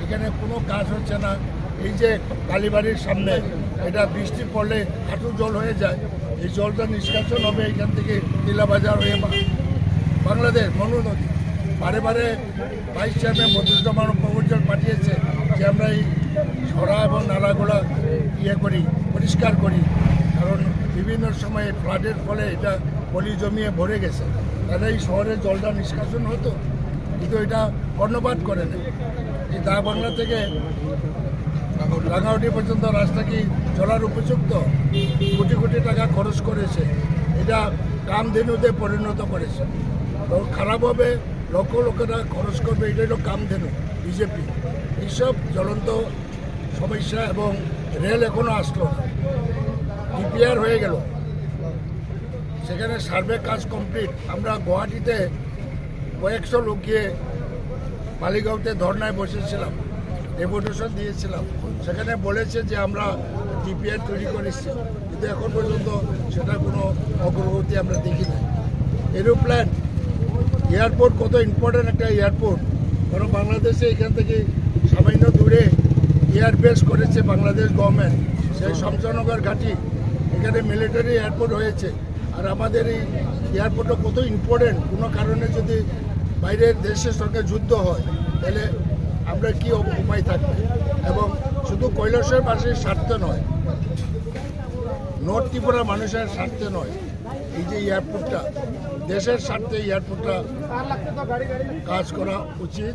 এখানে কোনো কাজ হচ্ছে না। এই যে কালীবাড়ির সামনে এটা বৃষ্টি পড়লে হাঁটু জল হয়ে যায়, এই জলটা নিষ্কাশন হবে এখান থেকে নীলাবাজার হয়ে বাংলাদেশ মনু নদী। বারে বারে ভাইস চেয়ারম্যান বদরুজ্জামান প্রবর্তন পাঠিয়েছে যে আমরা এই সরা এবং নালাগুলো করি, পরিষ্কার করি, কারণ বিভিন্ন সময়ে ফ্লাডের ফলে এটা পলি জমিয়ে ভরে গেছে। তাহলে এই শহরে জলটা নিষ্কাশন হতো, কিন্তু এটা কর্ণপাত করে না। এই দা বাংলা থেকে রাঙাউটি পর্যন্ত রাস্তা কি চলার উপযুক্ত? কোটি কোটি টাকা খরচ করেছে, এটা কামধেনুতে পরিণত করেছে। তো খারাপ হবে, লক্ষ লক্ষ টাকা খরচ করবে, এটাই হলো কামধেনু বিজেপি। এইসব জ্বলন্ত সমস্যা, এবং রেল এখনো আসলো না, ডিপিআর হয়ে গেল, সেখানে সার্ভে কাজ কমপ্লিট। আমরা গুয়াহাটিতে কয়েকশো লোক গিয়ে মালিগাঁওতে ধর্নায় বসেছিলাম, ডেপুটেশন দিয়েছিলাম, সেখানে বলেছে যে আমরা ডিপিআর তৈরি করেছি, কিন্তু এখন পর্যন্ত সেটা কোনো অগ্রগতি আমরা দেখি না। এরোপ্লেন এয়ারপোর্ট কত ইম্পর্টেন্ট একটা এয়ারপোর্ট, কারণ বাংলাদেশে এখান থেকে সামান্য দূরে এয়ারবেস করেছে বাংলাদেশ গভর্নমেন্ট, সেই শমশানগর ঘাঁটি, এখানে মিলিটারি এয়ারপোর্ট হয়েছে। আর আমাদের এই এয়ারপোর্টও কত ইম্পর্টেন্ট, কোনো কারণে যদি বাইরের দেশের সঙ্গে যুদ্ধ হয় তাহলে আমরা কি উপায় থাকবে। এবং শুধু কৈলাসের বাসীর স্বার্থে নয়, নর্থ ত্রিপুরা মানুষের স্বার্থে নয়, এই যে এয়ারপোর্টটা দেশের স্বার্থে এয়ারপোর্টটা কাজ করা উচিত।